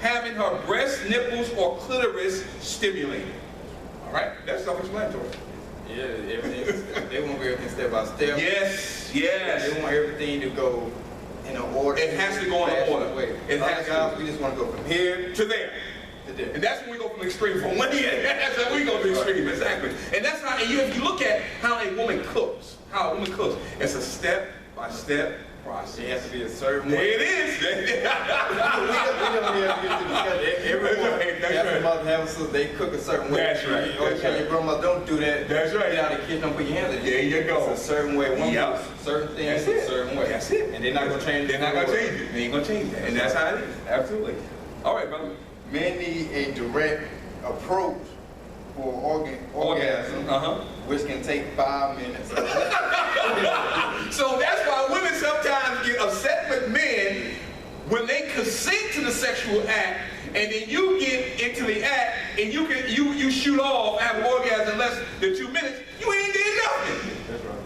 having her breast, nipples, or clitoris stimulated. All right, that's self-explanatory. Yeah, everything. They want everything step by step. Yes, yes. They want everything to go in an order. It has to go in an order. Way. It has guys, to. we just want to go from here To there. to there. And that's when we go from extreme from one end. That's how we go to extreme, exactly. And that's how, and if you look at how a woman cooks, it's a step-by-step process. It has to be a certain There way. it is. we don't have to discuss everyone. Every mother have so they cook a certain way. That's right. That's right. Your grandma don't do that. That's right. Get out of the kitchen, don't put your hands in it. There you go. It's a certain way. One Yep. certain things That's it. a certain way. That's it. And they're not gonna change it. They're not gonna change it. They ain't gonna change that. And that's how it is. Absolutely. All right, brother. Men need a direct approach for orgasm, which can take 5 minutes. So that's why women sometimes get upset with men when they consent to the sexual act, and then you get into the act and you shoot off, have an orgasm in less than 2 minutes. You ain't did nothing. That's right.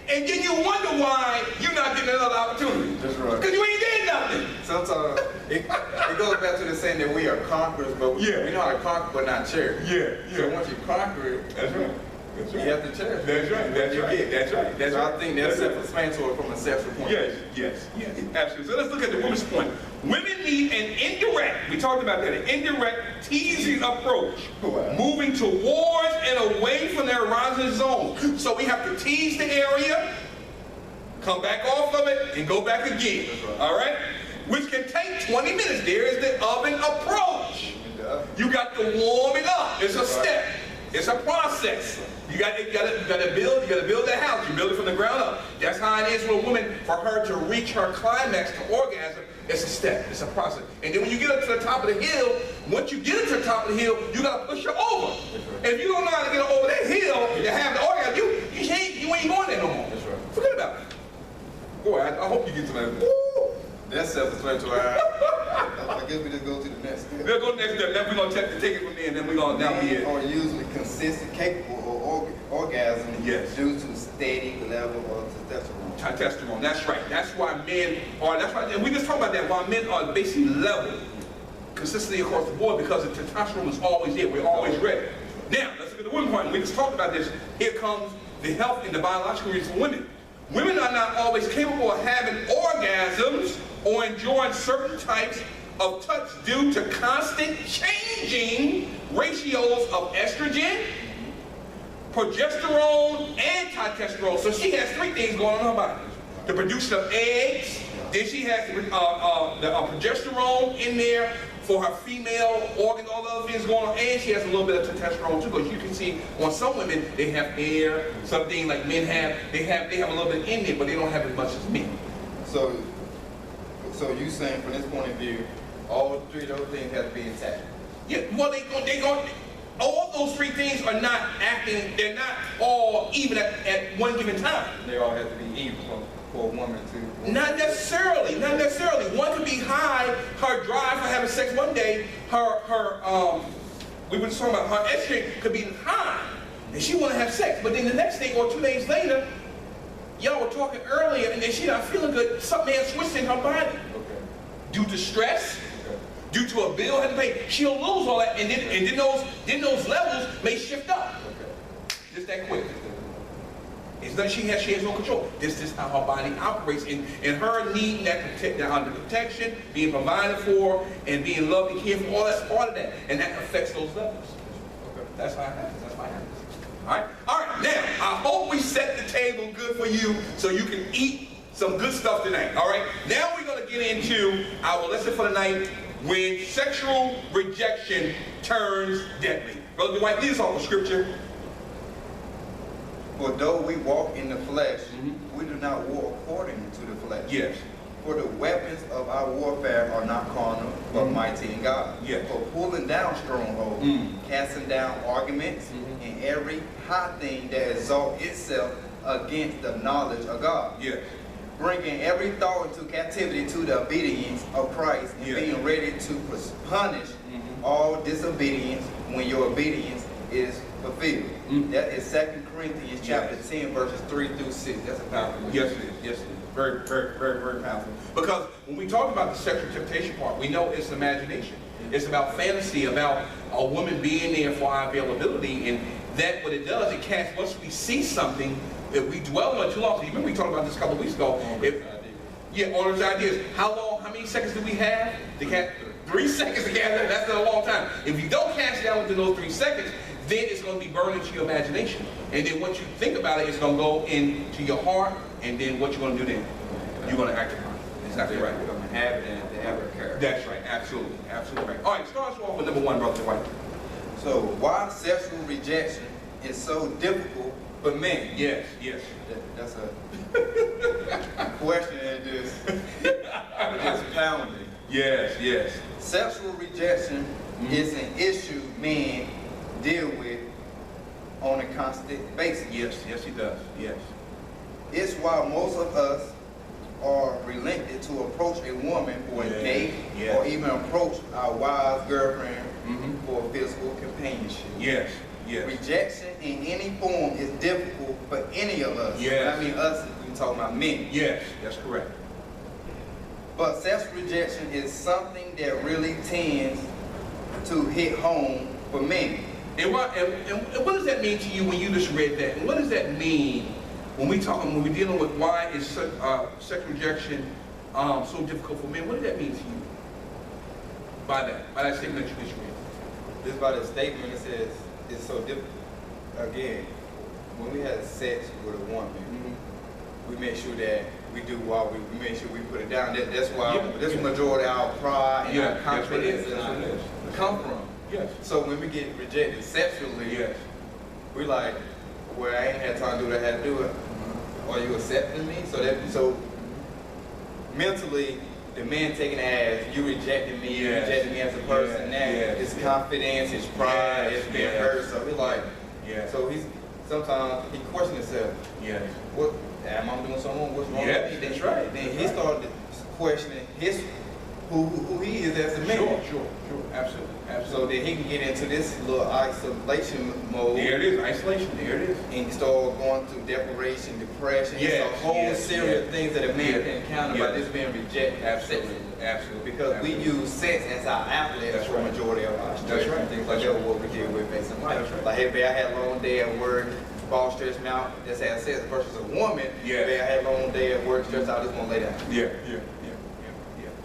And then you wonder why you're not getting another opportunity. That's right. Because you ain't did nothing. Sometimes it goes back to the saying that we are conquerors, but we know how to conquer but not cherish. Yeah. So once you conquer it, That's right. That's right. you have to cherish. That's right. That's right. That's right. That's So right. I think that's self-explanatory from a sexual point. Yes, absolutely. So let's look at the woman's point. Women need an indirect, we talked about that, an indirect teasing approach, moving towards and away from their erogenous zone. So we have to tease the area, come back off of it, and go back again. All right? Which can take 20 minutes. There is the oven approach. You got to warm it up. It's a step. It's a process. You got to build that house. You build it from the ground up. That's how it is for a woman, for her to reach her climax to orgasm. It's a step. It's a process. And then when you get up to the top of the hill, once you get to the top of the hill, you got to push her over. And if you don't know how to get over that hill and have the orgasm, you ain't going there no more. That's right. Forget about it. Boy, I hope you get some of that. That's self-explanatory. I guess we just go to the next step. We'll go to the next step. Then we're going to take it from there, and then we're going to now be Men it. are usually consistent, capable of orgasm due to steady level of testosterone. Testosterone, that's right. That's why men are, that's right, and we just talked about that, why men are basically level consistently across the board, because the testosterone is always there. We're always ready. Now, let's look at the women part. We just talked about this. Here comes the health and the biological reasons for women. Women are not always capable of having orgasms or enjoying certain types of touch due to constant changing ratios of estrogen, progesterone, and testosterone. So she has 3 things going on in her body. The production of eggs, then she has the progesterone in there for her female organs, all the other things going on, and she has a little bit of testosterone too, because you can see on some women, they have hair, something like men have, they have a little bit in there, but they don't have as much as men. So you saying from this point of view, all 3 of those things have to be intact? Yeah, well, all those 3 things are not acting, they're not all even at one given time. They all have to be even for a woman to... Not necessarily. One could be high, her drive for having sex one day, we were just talking about her estrogen could be high, and she want to have sex, but then the next day or 2 days later, y'all were talking earlier, and then she not feeling good, something had switched in her body. Okay. Due to stress, due to a bill had to pay, she'll lose all that, and then those levels may shift up. Okay. Just that quick. It's not she has no control. This is how her body operates, and her needing that under protection, being provided for, and being loved and cared for, all that's part of that, and that affects those levels. Okay. That's how it happens. That's why it happens. All right. Now I hope we set the table good for you, so you can eat some good stuff tonight. All right. Now we're gonna get into our lesson for the night: when sexual rejection turns deadly. Brother Dwight, lead us off with scripture. For though we walk in the flesh, we do not war according to the flesh. Yes. For the weapons of our warfare are not carnal, but mighty in God. Yes. For pulling down strongholds, casting down arguments, and every high thing that exalts itself against the knowledge of God. Yes. Bringing every thought into captivity to the obedience of Christ, and being ready to punish all disobedience when your obedience is fulfilled. That is 2 Corinthians chapter 10, verses 3 through 6. That's a powerful one. Yes, it is. Yes, it is. Very, very, very, very powerful. Because when we talk about the sexual temptation part, we know it's imagination. It's about fantasy, about a woman being there for our availability, and that what it does, it casts, once we see something, if we dwell on it too long, so you remember we talked about this a couple of weeks ago, all those ideas, how many seconds do we have? To cast 3 seconds to cast, that's a long time. If you don't cast down within those 3 seconds, then it's going to be burned into your imagination. And then once you think about it, it's going to go into your heart, and then what you're going to do then? You're going to act upon it. Exactly right. Become a habit and to have a character. That's right. Absolutely. Absolutely right. All right, start us off with number 1, Brother White. So why sexual rejection is so difficult for men? Yes, yes. That's a question that just pounding. Yes, yes. Sexual rejection is an issue men deal with on a constant basis. Yes, yes, he does. Yes. It's why most of us are reluctant to approach a woman for a date or even approach our wives, girlfriend for physical companionship. Yes, yes. Rejection in any form is difficult for any of us. Yes. I mean us, we're talking about men. Yes, that's correct. But sexual rejection is something that really tends to hit home for men. And what does that mean to you when you just read that? And what does that mean when we're dealing with why is sexual rejection so difficult for men? What does that mean to you by that statement that you just read? This by the statement it says it's so difficult. Again, when we have sex with a woman, we make sure that we do what we make sure we put it down. That's why this majority of our pride and our confidence come from. Yes. So when we get rejected sexually, we like, well, I ain't had time to do what I had to do it. Are you accepting me? So mentally, the man taking it as you rejecting me, you rejecting me as a person. Now his confidence, his pride, it's being hurt. So he's like, so sometimes he questions himself. What am I doing something wrong? What's wrong with me? That's right. Then he started questioning who he is as a man. Sure, absolutely. So then he can get into this little isolation mode. There it is, isolation, there it is. And start going through depression, depression. It's a whole series of things that a man can encounter by just being rejected. Absolutely. Because we use sex as our outlet for the majority of our stress and things like that, what we deal with facing life. Like, hey, babe, I had a long day at work, boss stressed me out, just had sex versus a woman. Babe, I had a long day at work, stressed out, just want to lay down.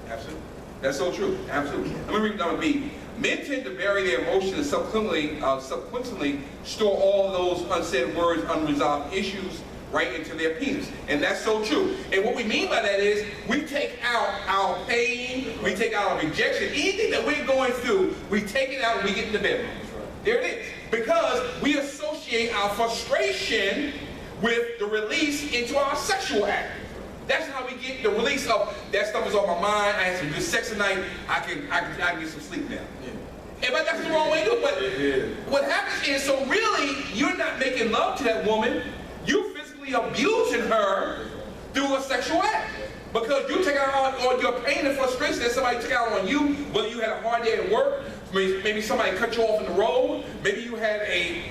Absolutely. That's so true. Absolutely. Let me read number B. Men tend to bury their emotions and subsequently store all those unsaid words, unresolved issues right into their penis. And that's so true. And what we mean by that is we take out our pain, we take out our rejection, anything that we're going through, we take it out and we get in the bedroom. There it is. Because we associate our frustration with the release into our sexual act. That's how we get the release of that stuff is on my mind. I had some good sex tonight. I can get some sleep now. But that's the wrong way to do it. But what happens is, so really, you're not making love to that woman. You're physically abusing her through a sexual act. Because you take out on your pain and frustration that somebody took out on you, whether you had a hard day at work, maybe somebody cut you off in the road, maybe you had an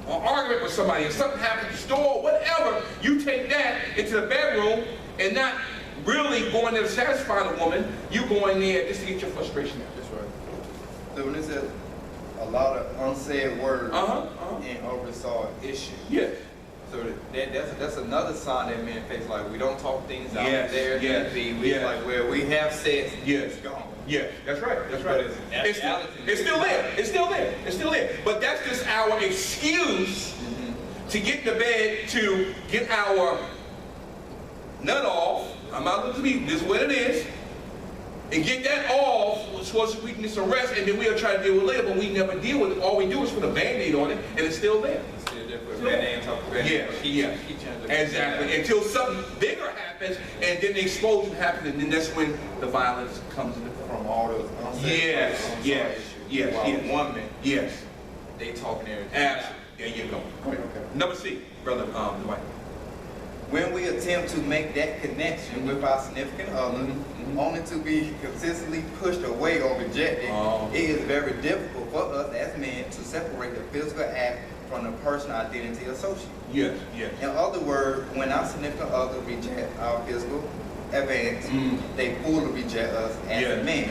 argument with somebody, and something happened at the store, whatever, you take that into the bedroom and not really going there to satisfy the woman, you go in there just to get your frustration out. That's right. So when it says a lot of unsaid words and unresolved issues. Yes. So that's another sign that men face. Like, we don't talk things out there. Like, where we have sex, it's gone. Yeah, that's right. That's right. It's still there. It's still there. It's still there. But that's just our excuse to get in the bed, to get our nut off. I'm not looking to be. This is what it is. And get that off towards weakness and rest, and then we'll try to deal with it later, but we never deal with it. All we do is put a Band-Aid on it, and it's still there. It's still there. Put a Band-Aid on top of it. Exactly. Until something bigger happens, and then the explosion happens, and then that's when the violence comes into play. From all those unsaid issues. While women, they talking everything. Absolutely. There you go. Okay. Number C, brother Dwight. when we attempt to make that connection with our significant other, only to be consistently pushed away or rejected, it is very difficult for us as men to separate the physical act from the personal identity associated. Yes, yes. In other words, when our significant other reject our physical advance, they fully reject us as men.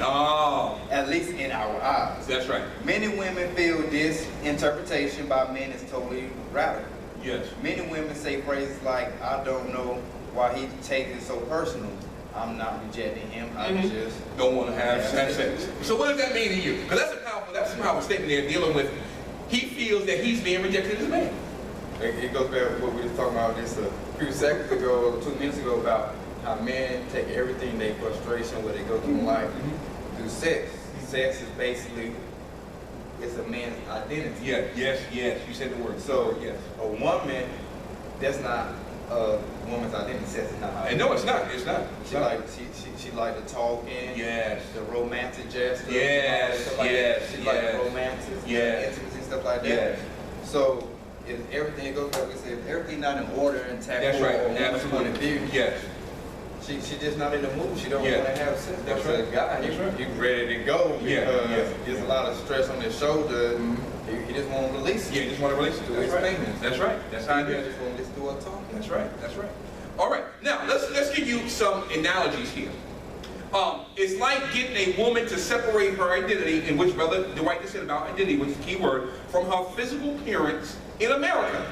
At least in our eyes. That's right. Many women feel this interpretation by men is totally radical. Yes. Many women say phrases like, I don't know why he takes it so personal. I'm not rejecting him. I just don't want to have sex. So what does that mean to you? Because that's a powerful statement there, dealing with, he feels that he's being rejected as a man. It goes back to what we were talking about just a few seconds ago, 2 minutes ago, about how men take everything, their frustration, what they go through in life, through sex. Sex is basically, it's a man's identity. Yeah, yes, you said the word. So, yes. A woman, that's not a woman's identity. Sex is not her identity. No, it's not. It's not. She like the talking, the romantic gesture, she like the romances, intimacy, stuff like that. So, if everything, it goes like we said, if everything not in order and taboo or woman's point of view, she just not in the mood. She don't want to have sex. That's right. A guy, he's ready to go because there's a lot of stress on his shoulders. He just want to release it. Yeah, he just want to release it to his payments. That's right. That's how it is. Just want to listen to her talk. That's right. That's right. All right. Now let's give you some analogies here. It's like getting a woman to separate her identity, in which Brother Dwight just said about identity, which is the key word, from her physical appearance in America.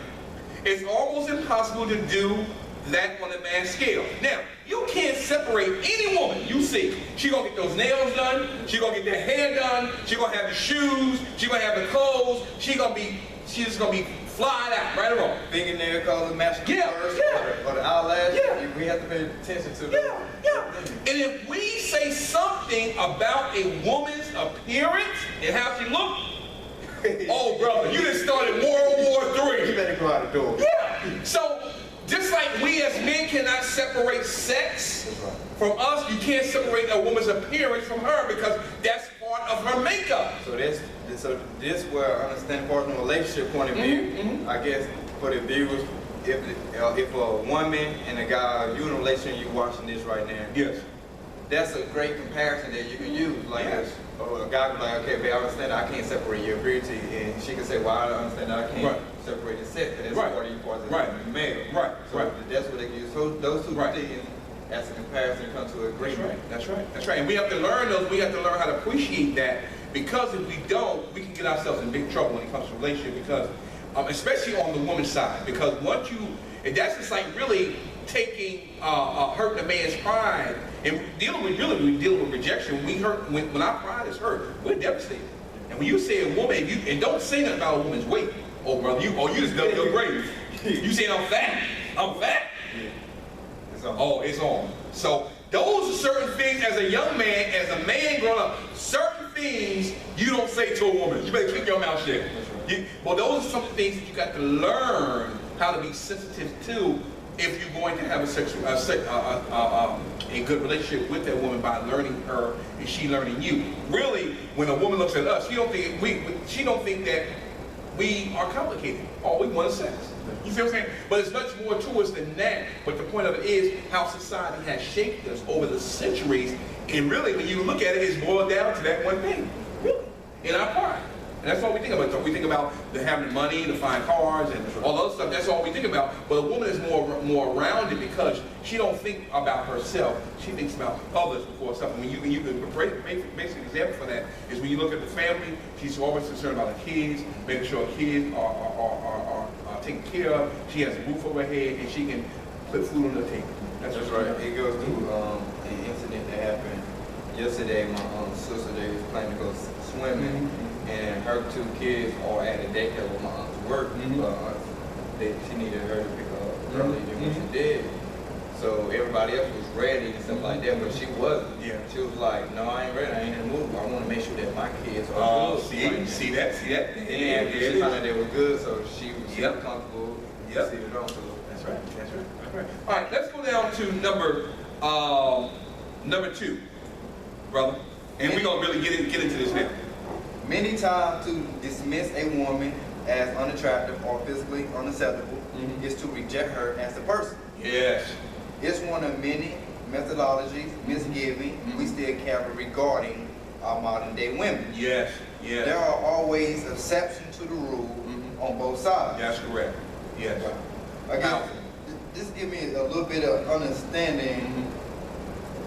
It's almost impossible to do that on a mass scale. Now, you can't separate any woman you see. She gonna get those nails done, she gonna get that hair done, she gonna have the shoes, she gonna have the clothes, she's just gonna be flying out, right or wrong. Fingernail color matching the first or the eyelash. We have to pay attention to that. And if we say something about a woman's appearance and how she looks, oh brother, you just started World War III. You better go out the door. So, just like we as men cannot separate sex from us, you can't separate a woman's appearance from her because that's part of her makeup. So this where I understand part from a relationship point of view. I guess for the viewers, if a woman and a guy, you in a relationship, you watching this right now. That's a great comparison that you can use. Like a guy can be like, okay, babe, I understand I can't separate your beauty, and she can say, well, I understand I can't separate the sex, because that's part of you part of the male. So that's what they use. So those two things, as a comparison, come to agreement. That's right. And we have to learn those. We have to learn how to appreciate that, because if we don't, we can get ourselves in big trouble when it comes to relationship. Because, especially on the woman's side, because once you, and that's just like really taking, hurting a man's pride, and dealing with rejection. When our pride is hurt, we're devastated. And when you say a woman, and don't say nothing about a woman's weight, oh brother, you just dug your grave. You saying I'm fat? It's on. Oh, it's on. So those are certain things as a young man, as a man growing up, certain things you don't say to a woman. You better keep your mouth shut. Well, those are some things that you got to learn how to be sensitive to if you're going to have a good relationship with that woman, by learning her and she learning you. Really, when a woman looks at us, she don't think that we are complicated. All we want is sex. You see what I'm saying? But it's much more to us than that. But the point of it is how society has shaped us over the centuries. And really, when you look at it, it's boiled down to that one thing. Really, in our pride. And that's all we think about. So we think about having the money, the fine cars, and all the other stuff. That's all we think about. But a woman is more rounded because she don't think about herself. She thinks about others before herself. And when you basic example for that is when you look at the family, she's always concerned about her kids, making sure her kids are taken care of. She has a roof over her head, and she can put food on the table. That's right. It goes through an incident that happened yesterday. My sister, they was planning to go swimming. And her 2 kids are at a daycare with my aunt's work. She needed her to pick up early than what she did. So everybody else was ready and stuff like that, but she wasn't. She was like, no, I ain't ready, I ain't in the mood. I want to make sure that my kids are good. See that? And she found out they were good, so she was comfortable. See it on. So that's right. All right, let's go down to number 2, brother. And we're going to really get into this now. Many times to dismiss a woman as unattractive or physically unacceptable is to reject her as a person. Yes. It's one of many methodologies, misgiving we still carry regarding our modern day women. Yes. Yes. There are always exceptions to the rule on both sides. That's correct. Yes. I guess this give me a little bit of understanding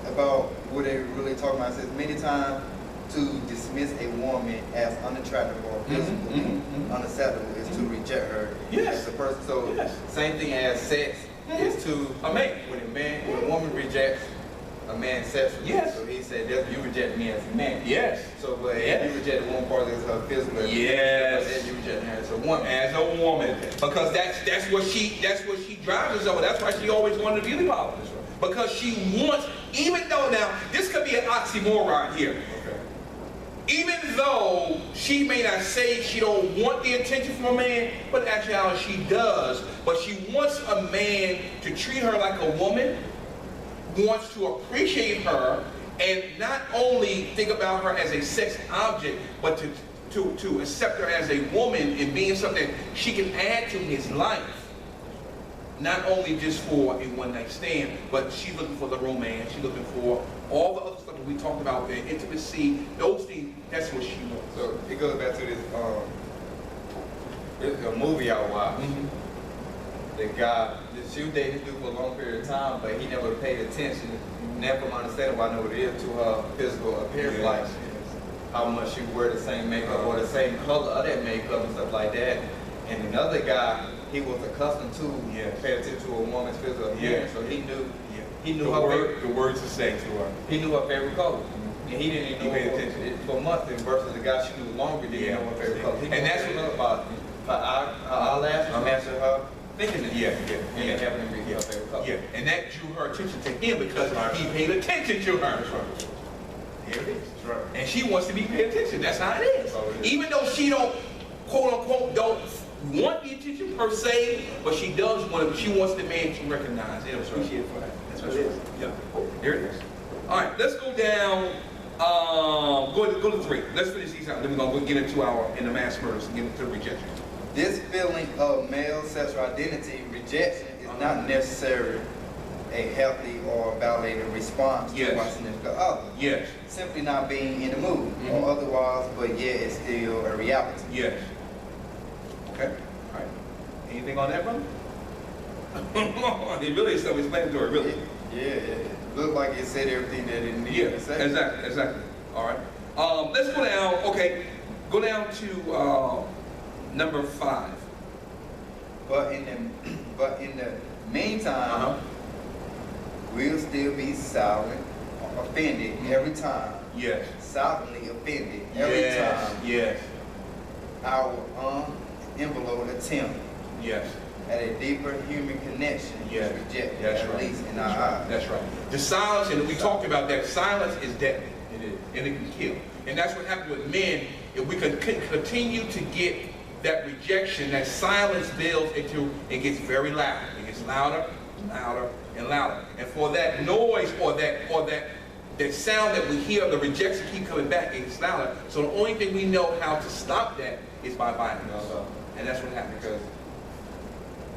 about what they really talking about. It says many times to dismiss a woman as unattractive or physically unacceptable is to reject her as a person. So same thing as sex is to a man. When a woman rejects a man sexually, so he said that you reject me as a man. Yes. So but if you reject one part is her physical, then you reject her as a woman. As a woman. Because that's what she drives herself. That's why she always wanted a beauty parlor. Because she wants, even though now, this could be an oxymoron here. Even though she may not say she don't want the attention from a man, but actually she does. But she wants a man to treat her like a woman, wants to appreciate her, and not only think about her as a sex object, but to accept her as a woman and being something that she can add to his life. Not only just for a one-night stand, but she's looking for the romance, she's looking for all the other stuff that we talked about, the intimacy, those things, that's what she wants. So it goes back to this, there's a movie I watched. The guy, she was dating this dude for a long period of time, but he never paid attention, never understanding why I know what it is to her physical appearance, like how much she wear the same makeup or the same color of that makeup and stuff like that. And another guy, he was accustomed to pay attention to a woman's physical appearance, so he knew the words to say to her. He knew her favorite color. And he didn't even know paid attention for months, and versus the guy she knew longer didn't know her favorite color. And that's what about her eyelashes matching her thinking that and it happened to be her favorite color. Yeah, and that drew her attention to him because he paid attention to her. That's right. Here it is. That's right. And she wants to be paid attention. That's how it is. Even though she don't, quote unquote, don't want the attention per se, but she does want it. She wants the man to recognize and appreciate it for that. That's what it is. Yeah. There it is. All right, let's go down. Go to 3. Let's finish these out. Then we're gonna get into in the mass murders and get into rejection. This feeling of male sexual identity rejection is not necessarily a healthy or validated response to a significant other. Yes. Simply not being in the mood or otherwise, but yet it's still a reality. Yes. Okay. All right. Anything on that, brother? It really is self-explanatory, really. Yeah. It looked like it said everything that it needed to say. Exactly. All right. Let's go down. Okay. Go down to number 5. But in the meantime, we'll still be silent or offended every time. Yes. Silently offended every time. Yes. Our unenveloped attempt Yes. at a deeper human connection is rejected, at least in our eyes. That's right. The silence, and we talked about that, silence is deadly. It is. And it can kill. And that's what happens with men. If we can continue to get that rejection, that silence builds into, it gets very loud. It gets louder, louder, and louder. And for that noise or that sound that we hear, the rejection keep coming back, it gets louder. So the only thing we know how to stop that is by violence. And that's what happens. Because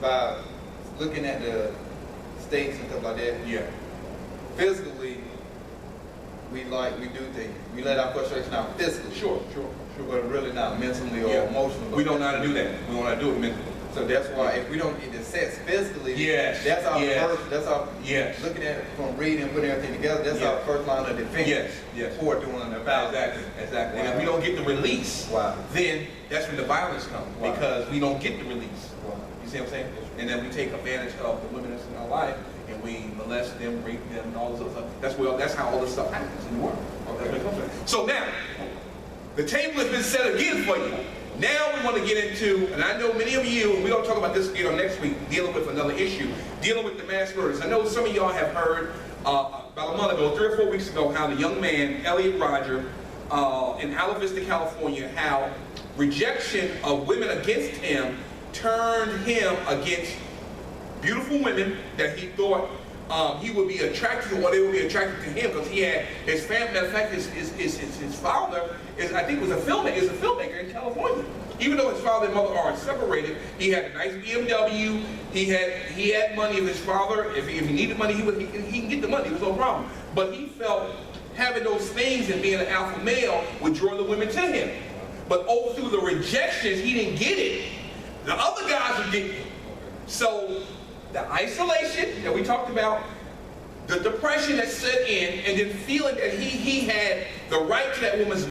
by looking at the states and stuff like that, physically, we do things. We let our frustration out physically. Sure. But really not mentally or emotionally. We don't know how to do that. We don't know how to do it mentally. So that's why if we don't get the sex physically, that's our first, looking at it from reading and putting everything together, that's our first line of defense. For doing the violence. Exactly. And if we don't get the release, then that's when the violence comes. Because we don't get the release. You see what I'm saying? And then we take advantage of the women that's in our life and we molest them, rape them, and all this other stuff. That's how all this stuff happens in the world. So now, the table has been set again for you. Now we want to get into, and I know many of you, and we're going to talk about this again on next week, dealing with another issue, dealing with the mass murders. I know some of y'all have heard about a month ago, 3 or 4 weeks ago, how the young man, Elliot Roger, in Ala Vista, California, how rejection of women against him turned him against beautiful women that he thought he would be attracted to, or they would be attracted to him because he had his family. Matter of fact, his father I think was a filmmaker in California. Even though his father and mother are separated, he had a nice BMW. He had money. If his father, if he needed money, he can get the money. It was no problem. But he felt having those things and being an alpha male would draw the women to him. But through the rejections, he didn't get it. The other guys would get it. So the isolation that we talked about, the depression that set in, and then feeling that he had the right to that woman's